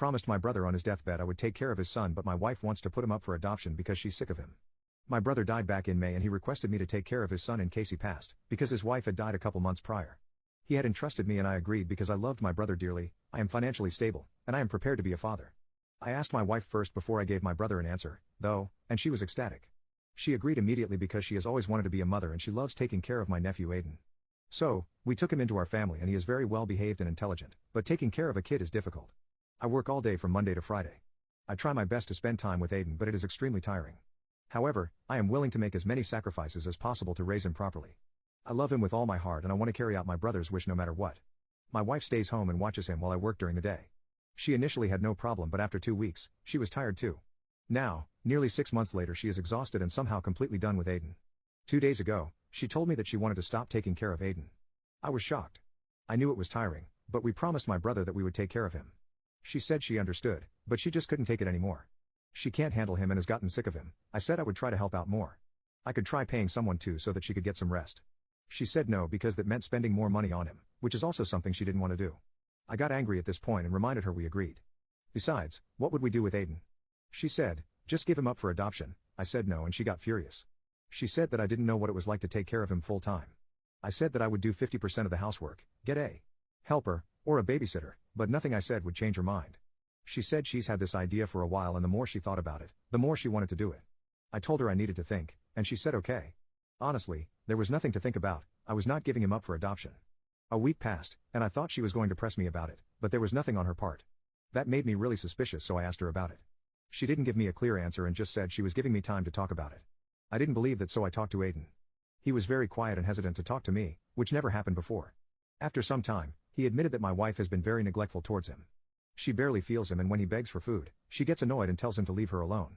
promised my brother on his deathbed I would take care of his son, but my wife wants to put him up for adoption because she's sick of him. My brother died back in May and he requested me to take care of his son in case he passed, because his wife had died a couple months prior. He had entrusted me and I agreed because I loved my brother dearly, I am financially stable, and I am prepared to be a father. I asked my wife first before I gave my brother an answer, though, and she was ecstatic. She agreed immediately because she has always wanted to be a mother and she loves taking care of my nephew Aiden. So, we took him into our family and he is very well behaved and intelligent, but taking care of a kid is difficult. I work all day from Monday to Friday. I try my best to spend time with Aiden, but it is extremely tiring. However, I am willing to make as many sacrifices as possible to raise him properly. I love him with all my heart and I want to carry out my brother's wish no matter what. My wife stays home and watches him while I work during the day. She initially had no problem, but after 2 weeks, she was tired too. Now, nearly 6 months later, she is exhausted and somehow completely done with Aiden. 2 days ago, she told me that she wanted to stop taking care of Aiden. I was shocked. I knew it was tiring, but we promised my brother that we would take care of him. She said she understood, but she just couldn't take it anymore. She can't handle him and has gotten sick of him. I said I would try to help out more. I could try paying someone too so that she could get some rest. She said no because that meant spending more money on him, which is also something she didn't want to do. I got angry at this point and reminded her we agreed. Besides, what would we do with Aiden? She said, just give him up for adoption. I said no and she got furious. She said that I didn't know what it was like to take care of him full time. I said that I would do 50% of the housework, get a helper, or a babysitter, but nothing I said would change her mind. She said she's had this idea for a while and the more she thought about it, the more she wanted to do it. I told her I needed to think, and she said okay. Honestly, there was nothing to think about, I was not giving him up for adoption. A week passed, and I thought she was going to press me about it, but there was nothing on her part. That made me really suspicious, so I asked her about it. She didn't give me a clear answer and just said she was giving me time to talk about it. I didn't believe that, so I talked to Aiden. He was very quiet and hesitant to talk to me, which never happened before. After some time, he admitted that my wife has been very neglectful towards him. She barely feels him, and when he begs for food, she gets annoyed and tells him to leave her alone.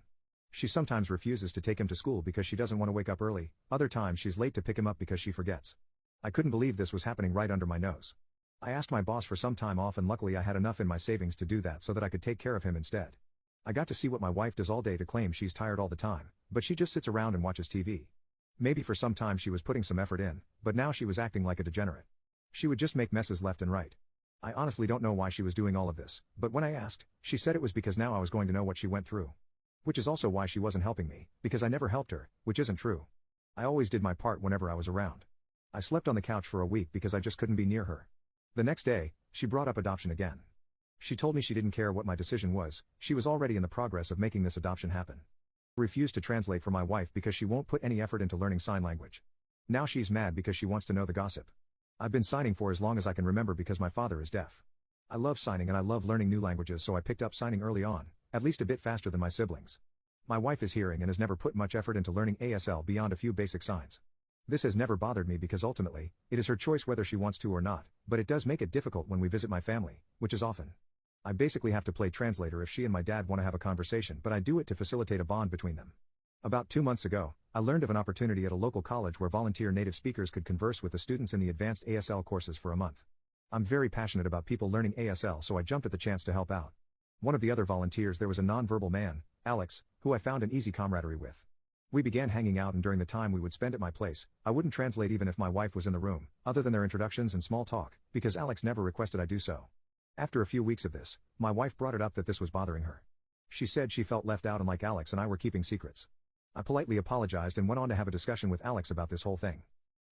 She sometimes refuses to take him to school because she doesn't want to wake up early, other times she's late to pick him up because she forgets. I couldn't believe this was happening right under my nose. I asked my boss for some time off and luckily I had enough in my savings to do that so that I could take care of him instead. I got to see what my wife does all day to claim she's tired all the time, but she just sits around and watches TV. Maybe for some time she was putting some effort in, but now she was acting like a degenerate. She would just make messes left and right. I honestly don't know why she was doing all of this, but when I asked, she said it was because now I was going to know what she went through. Which is also why she wasn't helping me, because I never helped her, which isn't true. I always did my part whenever I was around. I slept on the couch for a week because I just couldn't be near her. The next day, she brought up adoption again. She told me she didn't care what my decision was, she was already in the progress of making this adoption happen. Refused to translate for my wife because she won't put any effort into learning sign language. Now she's mad because she wants to know the gossip. I've been signing for as long as I can remember because my father is deaf. I love signing and I love learning new languages, so I picked up signing early on, at least a bit faster than my siblings. My wife is hearing and has never put much effort into learning ASL beyond a few basic signs. This has never bothered me because ultimately, it is her choice whether she wants to or not, but it does make it difficult when we visit my family, which is often. I basically have to play translator if she and my dad want to have a conversation, but I do it to facilitate a bond between them. About 2 months ago, I learned of an opportunity at a local college where volunteer native speakers could converse with the students in the advanced ASL courses for a month. I'm very passionate about people learning ASL, so I jumped at the chance to help out. One of the other volunteers there was a non-verbal man, Alex, who I found an easy camaraderie with. We began hanging out, and during the time we would spend at my place, I wouldn't translate even if my wife was in the room, other than their introductions and small talk, because Alex never requested I do so. After a few weeks of this, my wife brought it up that this was bothering her. She said she felt left out and like Alex and I were keeping secrets. I politely apologized and went on to have a discussion with Alex about this whole thing.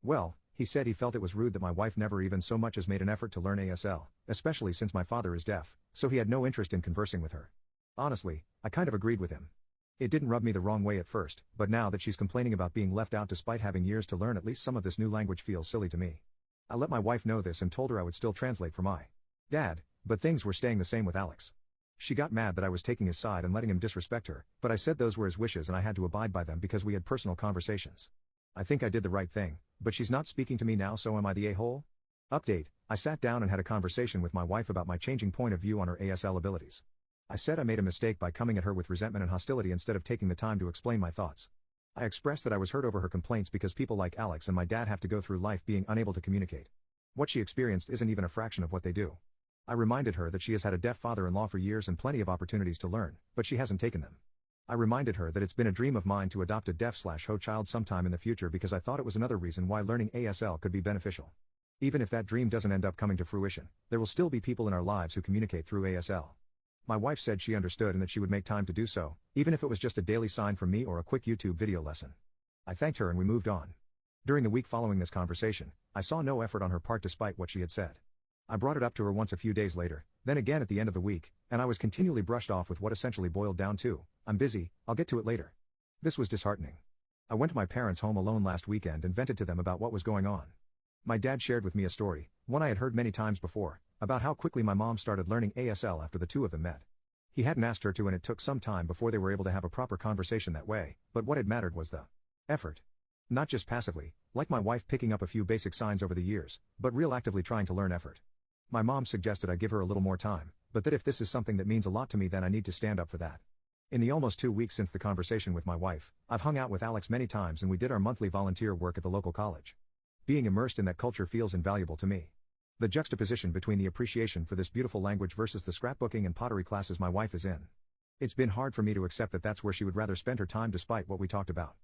Well, he said he felt it was rude that my wife never even so much as made an effort to learn ASL, especially since my father is deaf, so he had no interest in conversing with her. Honestly, I kind of agreed with him. It didn't rub me the wrong way at first, but now that she's complaining about being left out despite having years to learn at least some of this new language feels silly to me. I let my wife know this and told her I would still translate for my dad, but things were staying the same with Alex. She got mad that I was taking his side and letting him disrespect her, but I said those were his wishes and I had to abide by them because we had personal conversations. I think I did the right thing, but she's not speaking to me now, so am I the a-hole? Update: I sat down and had a conversation with my wife about my changing point of view on her ASL abilities. I said I made a mistake by coming at her with resentment and hostility instead of taking the time to explain my thoughts. I expressed that I was hurt over her complaints because people like Alex and my dad have to go through life being unable to communicate. What she experienced isn't even a fraction of what they do. I reminded her that she has had a deaf father-in-law for years and plenty of opportunities to learn, but she hasn't taken them. I reminded her that it's been a dream of mine to adopt a deaf/ho child sometime in the future because I thought it was another reason why learning ASL could be beneficial. Even if that dream doesn't end up coming to fruition, there will still be people in our lives who communicate through ASL. My wife said she understood and that she would make time to do so, even if it was just a daily sign from me or a quick YouTube video lesson. I thanked her and we moved on. During the week following this conversation, I saw no effort on her part despite what she had said. I brought it up to her once a few days later, then again at the end of the week, and I was continually brushed off with what essentially boiled down to, "I'm busy, I'll get to it later." This was disheartening. I went to my parents' home alone last weekend and vented to them about what was going on. My dad shared with me a story, one I had heard many times before, about how quickly my mom started learning ASL after the two of them met. He hadn't asked her to and it took some time before they were able to have a proper conversation that way, but what had mattered was the effort. Not just passively, like my wife picking up a few basic signs over the years, but real actively trying to learn effort. My mom suggested I give her a little more time, but that if this is something that means a lot to me then I need to stand up for that. In the almost 2 weeks since the conversation with my wife, I've hung out with Alex many times and we did our monthly volunteer work at the local college. Being immersed in that culture feels invaluable to me. The juxtaposition between the appreciation for this beautiful language versus the scrapbooking and pottery classes my wife is in. It's been hard for me to accept that that's where she would rather spend her time despite what we talked about.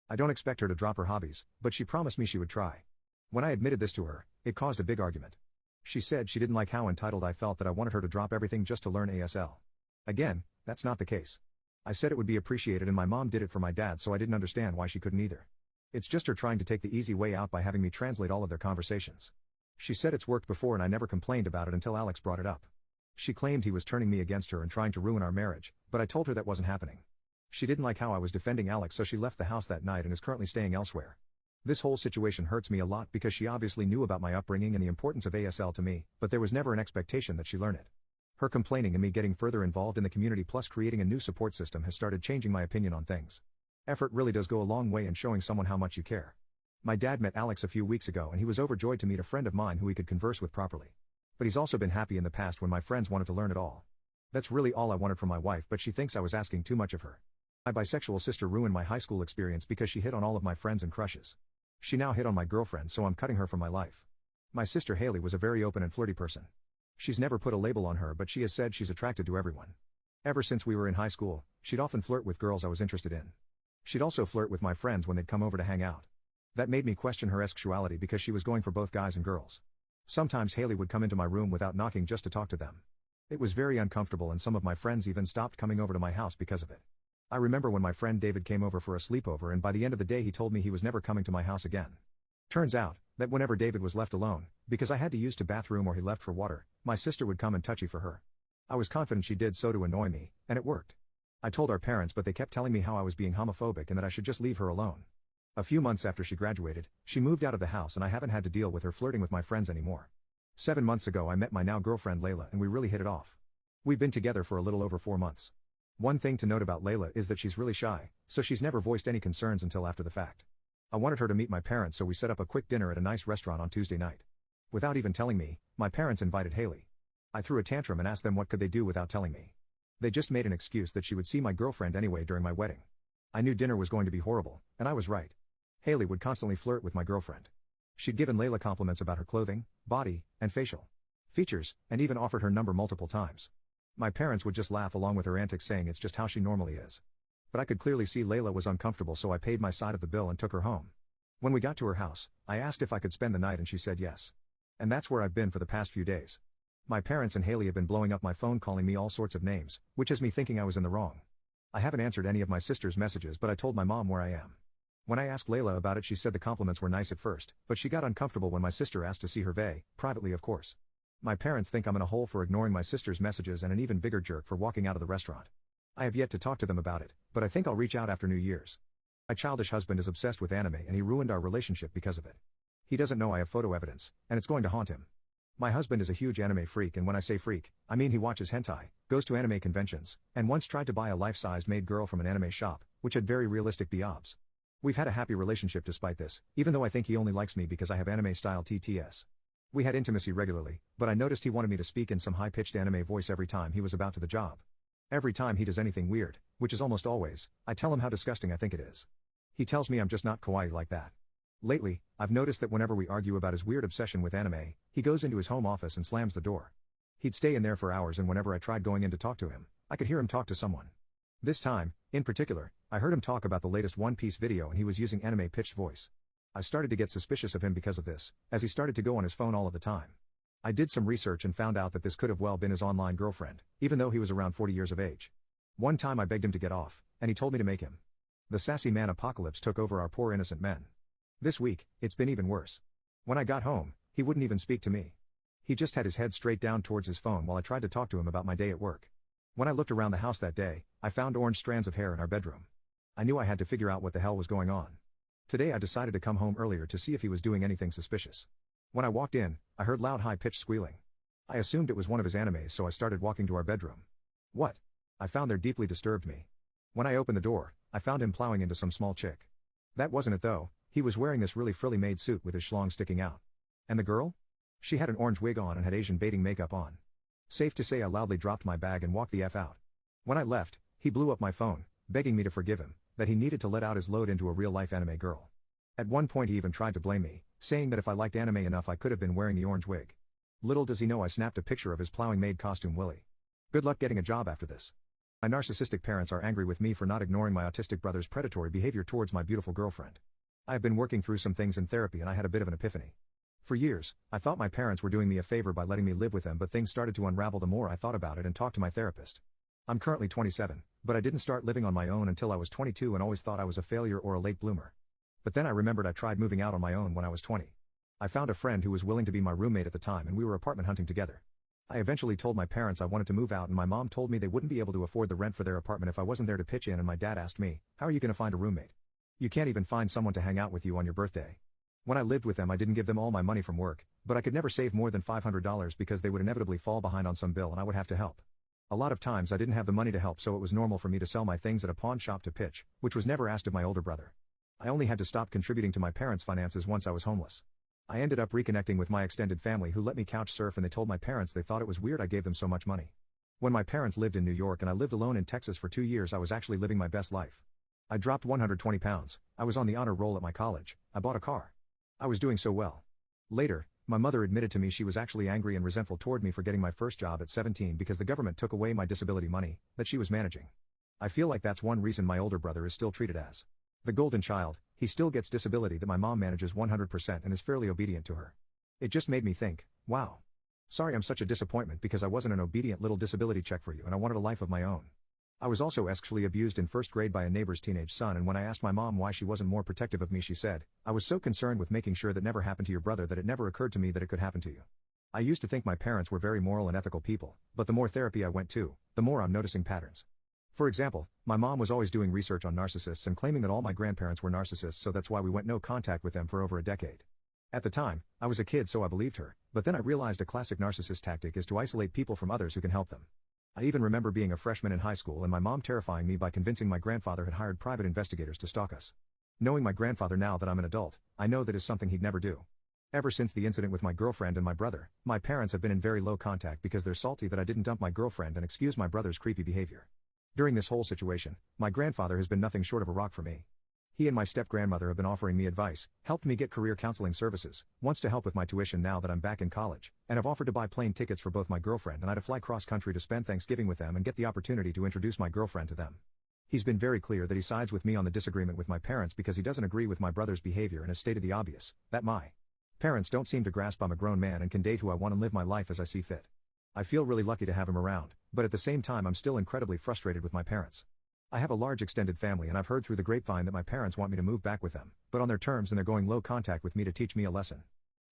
I don't expect her to drop her hobbies, but she promised me she would try. When I admitted this to her, it caused a big argument. She said she didn't like how entitled I felt that I wanted her to drop everything just to learn ASL. Again, that's not the case. I said it would be appreciated and my mom did it for my dad, so I didn't understand why she couldn't either. It's just her trying to take the easy way out by having me translate all of their conversations. She said it's worked before and I never complained about it until Alex brought it up. She claimed he was turning me against her and trying to ruin our marriage, but I told her that wasn't happening. She didn't like how I was defending Alex, so she left the house that night and is currently staying elsewhere. This whole situation hurts me a lot because she obviously knew about my upbringing and the importance of ASL to me, but there was never an expectation that she learn it. Her complaining and me getting further involved in the community plus creating a new support system has started changing my opinion on things. Effort really does go a long way in showing someone how much you care. My dad met Alex a few weeks ago and he was overjoyed to meet a friend of mine who he could converse with properly. But he's also been happy in the past when my friends wanted to learn it all. That's really all I wanted from my wife, but she thinks I was asking too much of her. My bisexual sister ruined my high school experience because she hit on all of my friends and crushes. She now hit on my girlfriend, so I'm cutting her from my life. My sister Haley was a very open and flirty person. She's never put a label on her, but she has said she's attracted to everyone. Ever since we were in high school, she'd often flirt with girls I was interested in. She'd also flirt with my friends when they'd come over to hang out. That made me question her sexuality because she was going for both guys and girls. Sometimes Haley would come into my room without knocking just to talk to them. It was very uncomfortable and some of my friends even stopped coming over to my house because of it. I remember when my friend David came over for a sleepover and by the end of the day he told me he was never coming to my house again. Turns out, that whenever David was left alone, because I had to use the bathroom or he left for water, my sister would come and touchy for her. I was confident she did so to annoy me, and it worked. I told our parents but they kept telling me how I was being homophobic and that I should just leave her alone. A few months after she graduated, she moved out of the house and I haven't had to deal with her flirting with my friends anymore. 7 months ago I met my now girlfriend Layla and we really hit it off. We've been together for a little over 4 months. One thing to note about Layla is that she's really shy, so she's never voiced any concerns until after the fact. I wanted her to meet my parents, so we set up a quick dinner at a nice restaurant on Tuesday night. Without even telling me, my parents invited Haley. I threw a tantrum and asked them what could they do without telling me. They just made an excuse that she would see my girlfriend anyway during my wedding. I knew dinner was going to be horrible, and I was right. Haley would constantly flirt with my girlfriend. She'd given Layla compliments about her clothing, body, and facial features, and even offered her number multiple times. My parents would just laugh along with her antics, saying it's just how she normally is. But I could clearly see Layla was uncomfortable, so I paid my side of the bill and took her home. When we got to her house, I asked if I could spend the night and she said yes. And that's where I've been for the past few days. My parents and Haley have been blowing up my phone calling me all sorts of names, which has me thinking I was in the wrong. I haven't answered any of my sister's messages, but I told my mom where I am. When I asked Layla about it, she said the compliments were nice at first, but she got uncomfortable when my sister asked to see her privately of course. My parents think I'm in a hole for ignoring my sister's messages and an even bigger jerk for walking out of the restaurant. I have yet to talk to them about it, but I think I'll reach out after New Year's. My childish husband is obsessed with anime and he ruined our relationship because of it. He doesn't know I have photo evidence, and it's going to haunt him. My husband is a huge anime freak, and when I say freak, I mean he watches hentai, goes to anime conventions, and once tried to buy a life-sized maid girl from an anime shop, which had very realistic biobs. We've had a happy relationship despite this, even though I think he only likes me because I have anime-style TTS. We had intimacy regularly, but I noticed he wanted me to speak in some high-pitched anime voice every time he was about to the job. Every time he does anything weird, which is almost always, I tell him how disgusting I think it is. He tells me I'm just not kawaii like that. Lately, I've noticed that whenever we argue about his weird obsession with anime, he goes into his home office and slams the door. He'd stay in there for hours, and whenever I tried going in to talk to him, I could hear him talk to someone. This time, in particular, I heard him talk about the latest One Piece video and he was using anime pitched voice. I started to get suspicious of him because of this, as he started to go on his phone all of the time. I did some research and found out that this could have well been his online girlfriend, even though he was around 40 years of age. One time I begged him to get off, and he told me to make him. The sassy man apocalypse took over our poor innocent men. This week, it's been even worse. When I got home, he wouldn't even speak to me. He just had his head straight down towards his phone while I tried to talk to him about my day at work. When I looked around the house that day, I found orange strands of hair in our bedroom. I knew I had to figure out what the hell was going on. Today I decided to come home earlier to see if he was doing anything suspicious. When I walked in, I heard loud high-pitched squealing. I assumed it was one of his animes, so I started walking to our bedroom. What I found there deeply disturbed me. When I opened the door, I found him plowing into some small chick. That wasn't it though. He was wearing this really frilly maid suit with his schlong sticking out. And the girl? She had an orange wig on and had Asian baiting makeup on. Safe to say I loudly dropped my bag and walked the F out. When I left, he blew up my phone, begging me to forgive him, that he needed to let out his load into a real-life anime girl. At one point he even tried to blame me, saying that if I liked anime enough I could have been wearing the orange wig. Little does he know I snapped a picture of his plowing maid costume Willy. Good luck getting a job after this. My narcissistic parents are angry with me for not ignoring my autistic brother's predatory behavior towards my beautiful girlfriend. I have been working through some things in therapy and I had a bit of an epiphany. For years, I thought my parents were doing me a favor by letting me live with them, but things started to unravel the more I thought about it and talked to my therapist. I'm currently 27, but I didn't start living on my own until I was 22 and always thought I was a failure or a late bloomer. But then I remembered I tried moving out on my own when I was 20. I found a friend who was willing to be my roommate at the time and we were apartment hunting together. I eventually told my parents I wanted to move out and my mom told me they wouldn't be able to afford the rent for their apartment if I wasn't there to pitch in, and my dad asked me, "How are you going to find a roommate? You can't even find someone to hang out with you on your birthday." When I lived with them I didn't give them all my money from work, but I could never save more than $500 because they would inevitably fall behind on some bill and I would have to help. A lot of times I didn't have the money to help, so it was normal for me to sell my things at a pawn shop to pitch, which was never asked of my older brother. I only had to stop contributing to my parents' finances once I was homeless. I ended up reconnecting with my extended family who let me couch surf, and they told my parents they thought it was weird I gave them so much money. When my parents lived in New York and I lived alone in Texas for 2 years, I was actually living my best life. I dropped 120 pounds, I was on the honor roll at my college, I bought a car. I was doing so well. Later, my mother admitted to me she was actually angry and resentful toward me for getting my first job at 17 because the government took away my disability money that she was managing. I feel like that's one reason my older brother is still treated as the golden child. He still gets disability that my mom manages 100% and is fairly obedient to her. It just made me think, wow. Sorry I'm such a disappointment because I wasn't an obedient little disability check for you and I wanted a life of my own. I was also sexually abused in first grade by a neighbor's teenage son, and when I asked my mom why she wasn't more protective of me, she said, "I was so concerned with making sure that never happened to your brother that it never occurred to me that it could happen to you." I used to think my parents were very moral and ethical people, but the more therapy I went to, the more I'm noticing patterns. For example, my mom was always doing research on narcissists and claiming that all my grandparents were narcissists, so that's why we went no contact with them for over a decade. At the time, I was a kid so I believed her, but then I realized a classic narcissist tactic is to isolate people from others who can help them. I even remember being a freshman in high school and my mom terrifying me by convincing my grandfather had hired private investigators to stalk us. Knowing my grandfather now that I'm an adult, I know that is something he'd never do. Ever since the incident with my girlfriend and my brother, my parents have been in very low contact because they're salty that I didn't dump my girlfriend and excuse my brother's creepy behavior. During this whole situation, my grandfather has been nothing short of a rock for me. He and my step-grandmother have been offering me advice, helped me get career counseling services, wants to help with my tuition now that I'm back in college, and have offered to buy plane tickets for both my girlfriend and I to fly cross-country to spend Thanksgiving with them and get the opportunity to introduce my girlfriend to them. He's been very clear that he sides with me on the disagreement with my parents because he doesn't agree with my brother's behavior and has stated the obvious, that my parents don't seem to grasp I'm a grown man and can date who I want and live my life as I see fit. I feel really lucky to have him around, but at the same time I'm still incredibly frustrated with my parents. I have a large extended family and I've heard through the grapevine that my parents want me to move back with them, but on their terms, and they're going low contact with me to teach me a lesson.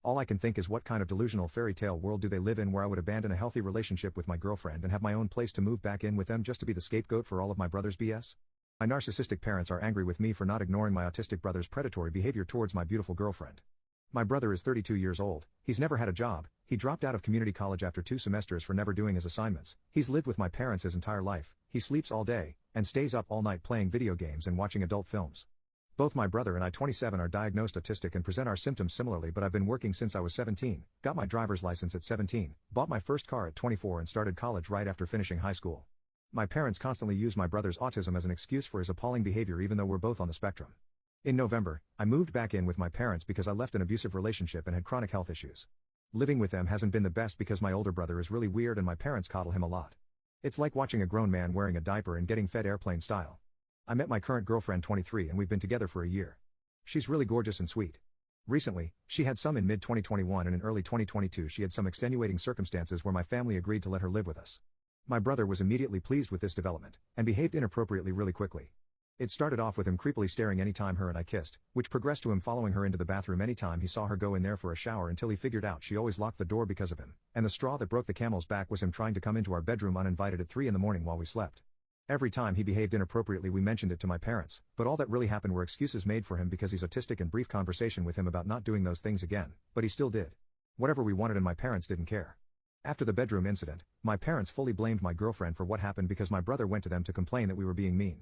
All I can think is what kind of delusional fairy tale world do they live in where I would abandon a healthy relationship with my girlfriend and have my own place to move back in with them just to be the scapegoat for all of my brother's BS? My narcissistic parents are angry with me for not ignoring my autistic brother's predatory behavior towards my beautiful girlfriend. My brother is 32 years old, he's never had a job, he dropped out of community college after 2 semesters for never doing his assignments, he's lived with my parents his entire life, he sleeps all day, and stays up all night playing video games and watching adult films. Both my brother and I, 27, are diagnosed autistic and present our symptoms similarly, but I've been working since I was 17, got my driver's license at 17, bought my first car at 24 and started college right after finishing high school. My parents constantly use my brother's autism as an excuse for his appalling behavior even though we're both on the spectrum. In November, I moved back in with my parents because I left an abusive relationship and had chronic health issues. Living with them hasn't been the best because my older brother is really weird and my parents coddle him a lot. It's like watching a grown man wearing a diaper and getting fed airplane style. I met my current girlfriend 23 and we've been together for a year. She's really gorgeous and sweet. Recently, she had some in mid-2021 and in early 2022 she had some extenuating circumstances where my family agreed to let her live with us. My brother was immediately pleased with this development, and behaved inappropriately really quickly. It started off with him creepily staring anytime her and I kissed, which progressed to him following her into the bathroom anytime he saw her go in there for a shower until he figured out she always locked the door because of him, and the straw that broke the camel's back was him trying to come into our bedroom uninvited at 3 in the morning while we slept. Every time he behaved inappropriately we mentioned it to my parents, but all that really happened were excuses made for him because he's autistic and brief conversation with him about not doing those things again, but he still did. Whatever we wanted and my parents didn't care. After the bedroom incident, my parents fully blamed my girlfriend for what happened because my brother went to them to complain that we were being mean.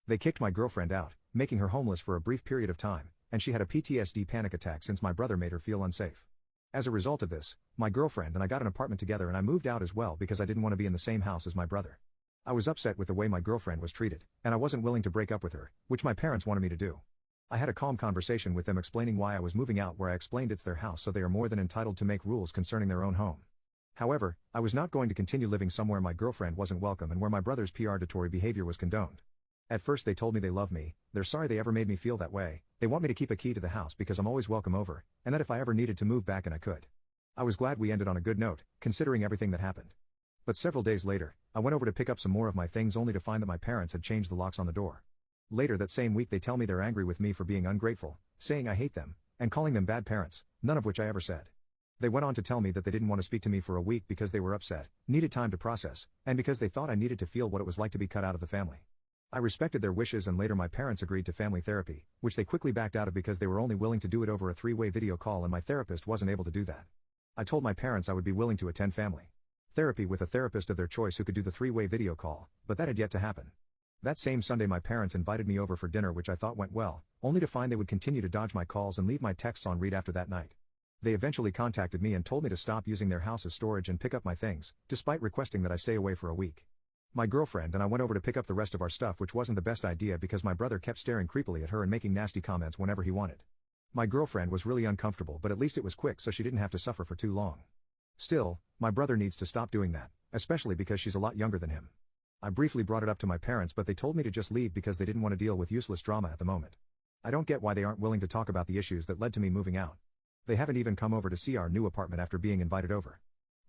They kicked my girlfriend out, making her homeless for a brief period of time, and she had a PTSD panic attack since my brother made her feel unsafe. As a result of this, my girlfriend and I got an apartment together and I moved out as well because I didn't want to be in the same house as my brother. I was upset with the way my girlfriend was treated, and I wasn't willing to break up with her, which my parents wanted me to do. I had a calm conversation with them explaining why I was moving out, where I explained it's their house so they are more than entitled to make rules concerning their own home. However, I was not going to continue living somewhere my girlfriend wasn't welcome and where my brother's predatory behavior was condoned. At first they told me they love me, they're sorry they ever made me feel that way, they want me to keep a key to the house because I'm always welcome over, and that if I ever needed to move back and I could. I was glad we ended on a good note, considering everything that happened. But several days later, I went over to pick up some more of my things only to find that my parents had changed the locks on the door. Later that same week they tell me they're angry with me for being ungrateful, saying I hate them, and calling them bad parents, none of which I ever said. They went on to tell me that they didn't want to speak to me for a week because they were upset, needed time to process, and because they thought I needed to feel what it was like to be cut out of the family. I respected their wishes and later my parents agreed to family therapy, which they quickly backed out of because they were only willing to do it over a 3-way video call and my therapist wasn't able to do that. I told my parents I would be willing to attend family therapy with a therapist of their choice who could do the 3-way video call, but that had yet to happen. That same Sunday my parents invited me over for dinner, which I thought went well, only to find they would continue to dodge my calls and leave my texts on read after that night. They eventually contacted me and told me to stop using their house as storage and pick up my things, despite requesting that I stay away for a week. My girlfriend and I went over to pick up the rest of our stuff, which wasn't the best idea because my brother kept staring creepily at her and making nasty comments whenever he wanted. My girlfriend was really uncomfortable, but at least it was quick so she didn't have to suffer for too long. Still, my brother needs to stop doing that, especially because she's a lot younger than him. I briefly brought it up to my parents, but they told me to just leave because they didn't want to deal with useless drama at the moment. I don't get why they aren't willing to talk about the issues that led to me moving out. They haven't even come over to see our new apartment after being invited over.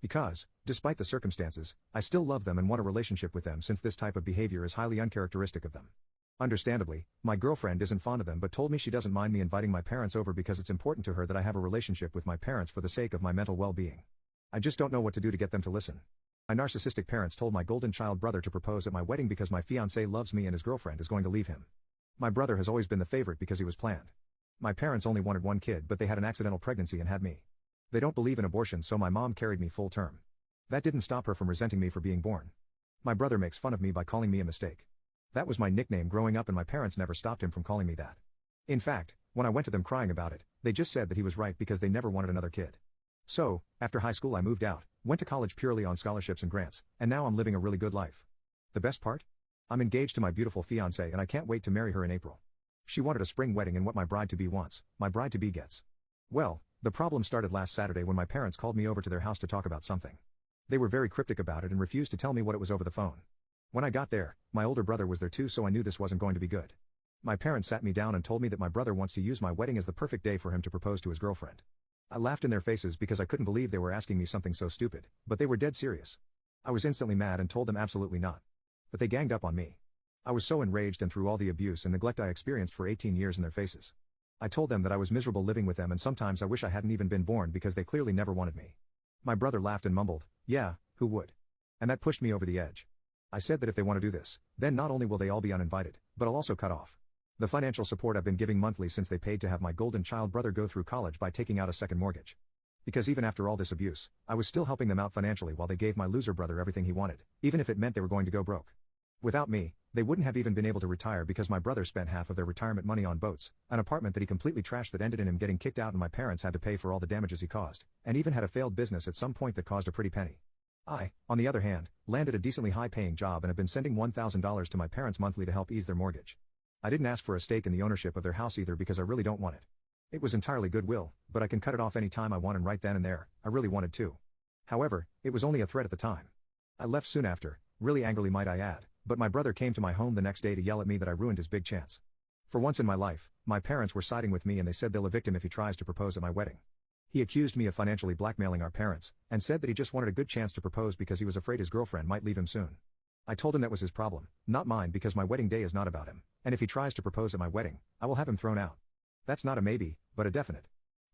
Because, despite the circumstances, I still love them and want a relationship with them since this type of behavior is highly uncharacteristic of them. Understandably, my girlfriend isn't fond of them but told me she doesn't mind me inviting my parents over because it's important to her that I have a relationship with my parents for the sake of my mental well-being. I just don't know what to do to get them to listen. My narcissistic parents told my golden child brother to propose at my wedding because my fiancé loves me and his girlfriend is going to leave him. My brother has always been the favorite because he was planned. My parents only wanted one kid but they had an accidental pregnancy and had me. They don't believe in abortion so my mom carried me full term. That didn't stop her from resenting me for being born. My brother makes fun of me by calling me a mistake. That was my nickname growing up and my parents never stopped him from calling me that. In fact, when I went to them crying about it, they just said that he was right because they never wanted another kid. So, after high school I moved out, went to college purely on scholarships and grants, and now I'm living a really good life. The best part? I'm engaged to my beautiful fiancée and I can't wait to marry her in April. She wanted a spring wedding and what my bride-to-be wants, my bride-to-be gets. Well, the problem started last Saturday when my parents called me over to their house to talk about something. They were very cryptic about it and refused to tell me what it was over the phone. When I got there, my older brother was there too, so I knew this wasn't going to be good. My parents sat me down and told me that my brother wants to use my wedding as the perfect day for him to propose to his girlfriend. I laughed in their faces because I couldn't believe they were asking me something so stupid, but they were dead serious. I was instantly mad and told them absolutely not. But they ganged up on me. I was so enraged and threw all the abuse and neglect I experienced for 18 years in their faces. I told them that I was miserable living with them and sometimes I wish I hadn't even been born because they clearly never wanted me. My brother laughed and mumbled, "Yeah, who would?" And that pushed me over the edge. I said that if they want to do this, then not only will they all be uninvited, but I'll also cut off the financial support I've been giving monthly since they paid to have my golden child brother go through college by taking out a second mortgage. Because even after all this abuse, I was still helping them out financially while they gave my loser brother everything he wanted, even if it meant they were going to go broke. Without me, they wouldn't have even been able to retire because my brother spent half of their retirement money on boats, an apartment that he completely trashed that ended in him getting kicked out and my parents had to pay for all the damages he caused, and even had a failed business at some point that caused a pretty penny. I, on the other hand, landed a decently high-paying job and have been sending $1,000 to my parents monthly to help ease their mortgage. I didn't ask for a stake in the ownership of their house either because I really don't want it. It was entirely goodwill, but I can cut it off any time I want and right then and there, I really wanted to. However, it was only a threat at the time. I left soon after, really angrily might I add, but my brother came to my home the next day to yell at me that I ruined his big chance. For once in my life, my parents were siding with me and they said they'll evict him if he tries to propose at my wedding. He accused me of financially blackmailing our parents, and said that he just wanted a good chance to propose because he was afraid his girlfriend might leave him soon. I told him that was his problem, not mine, because my wedding day is not about him, and if he tries to propose at my wedding, I will have him thrown out. That's not a maybe, but a definite.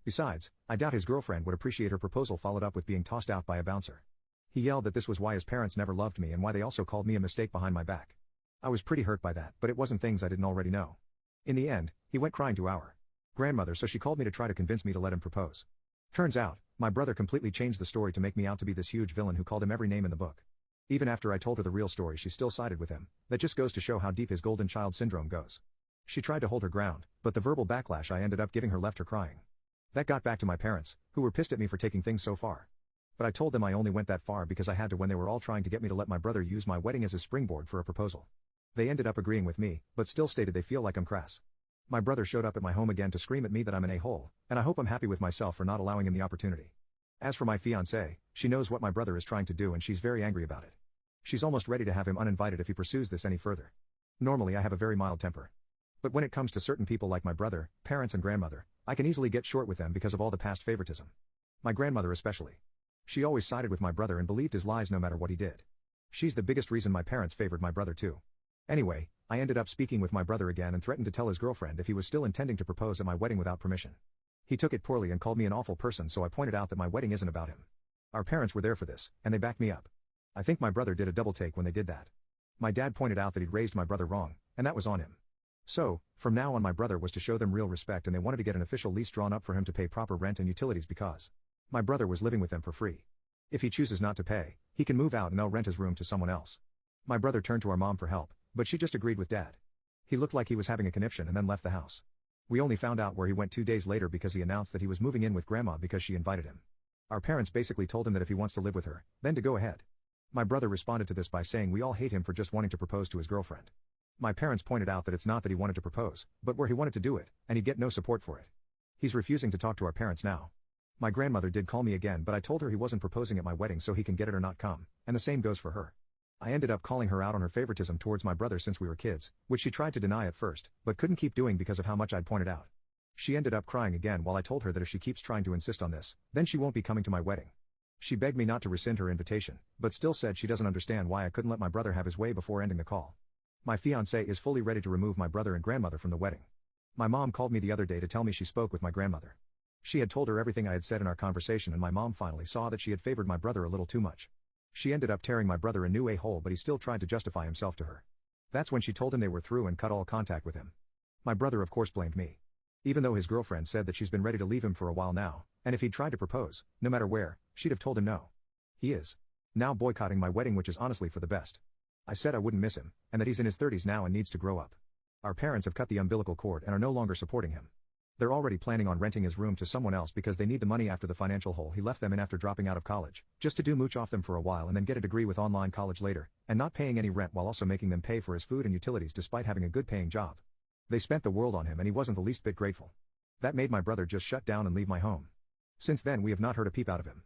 Besides, I doubt his girlfriend would appreciate her proposal followed up with being tossed out by a bouncer. He yelled that this was why his parents never loved me and why they also called me a mistake behind my back. I was pretty hurt by that, but it wasn't things I didn't already know. In the end, he went crying to our grandmother, so she called me to try to convince me to let him propose. Turns out, my brother completely changed the story to make me out to be this huge villain who called him every name in the book. Even after I told her the real story, she still sided with him. That just goes to show how deep his golden child syndrome goes. She tried to hold her ground, but the verbal backlash I ended up giving her left her crying. That got back to my parents, who were pissed at me for taking things so far. But I told them I only went that far because I had to when they were all trying to get me to let my brother use my wedding as a springboard for a proposal. They ended up agreeing with me, but still stated they feel like I'm crass. My brother showed up at my home again to scream at me that I'm an a-hole, and I hope I'm happy with myself for not allowing him the opportunity. As for my fiancée, she knows what my brother is trying to do and she's very angry about it. She's almost ready to have him uninvited if he pursues this any further. Normally I have a very mild temper. But when it comes to certain people like my brother, parents and grandmother, I can easily get short with them because of all the past favoritism. My grandmother especially. She always sided with my brother and believed his lies no matter what he did. She's the biggest reason my parents favored my brother too. Anyway, I ended up speaking with my brother again and threatened to tell his girlfriend if he was still intending to propose at my wedding without permission. He took it poorly and called me an awful person, so I pointed out that my wedding isn't about him. Our parents were there for this, and they backed me up. I think my brother did a double take when they did that. My dad pointed out that he'd raised my brother wrong, and that was on him. So, from now on my brother was to show them real respect, and they wanted to get an official lease drawn up for him to pay proper rent and utilities because my brother was living with them for free. If he chooses not to pay, he can move out and they'll rent his room to someone else. My brother turned to our mom for help, but she just agreed with dad. He looked like he was having a conniption and then left the house. We only found out where he went 2 days later because he announced that he was moving in with grandma because she invited him. Our parents basically told him that if he wants to live with her, then to go ahead. My brother responded to this by saying we all hate him for just wanting to propose to his girlfriend. My parents pointed out that it's not that he wanted to propose, but where he wanted to do it, and he'd get no support for it. He's refusing to talk to our parents now. My grandmother did call me again, but I told her he wasn't proposing at my wedding so he can get it or not come, and the same goes for her. I ended up calling her out on her favoritism towards my brother since we were kids, which she tried to deny at first, but couldn't keep doing because of how much I'd pointed out. She ended up crying again while I told her that if she keeps trying to insist on this, then she won't be coming to my wedding. She begged me not to rescind her invitation, but still said she doesn't understand why I couldn't let my brother have his way before ending the call. My fiancé is fully ready to remove my brother and grandmother from the wedding. My mom called me the other day to tell me she spoke with my grandmother. She had told her everything I had said in our conversation, and my mom finally saw that she had favored my brother a little too much. She ended up tearing my brother a new a-hole, but he still tried to justify himself to her. That's when she told him they were through and cut all contact with him. My brother of course blamed me. Even though his girlfriend said that she's been ready to leave him for a while now, and if he'd tried to propose, no matter where, she'd have told him no. He is now boycotting my wedding, which is honestly for the best. I said I wouldn't miss him, and that he's in his 30s now and needs to grow up. Our parents have cut the umbilical cord and are no longer supporting him. They're already planning on renting his room to someone else because they need the money after the financial hole he left them in after dropping out of college, just to do mooch off them for a while and then get a degree with online college later, and not paying any rent while also making them pay for his food and utilities despite having a good paying job. They spent the world on him and he wasn't the least bit grateful. That made my brother just shut down and leave my home. Since then we have not heard a peep out of him.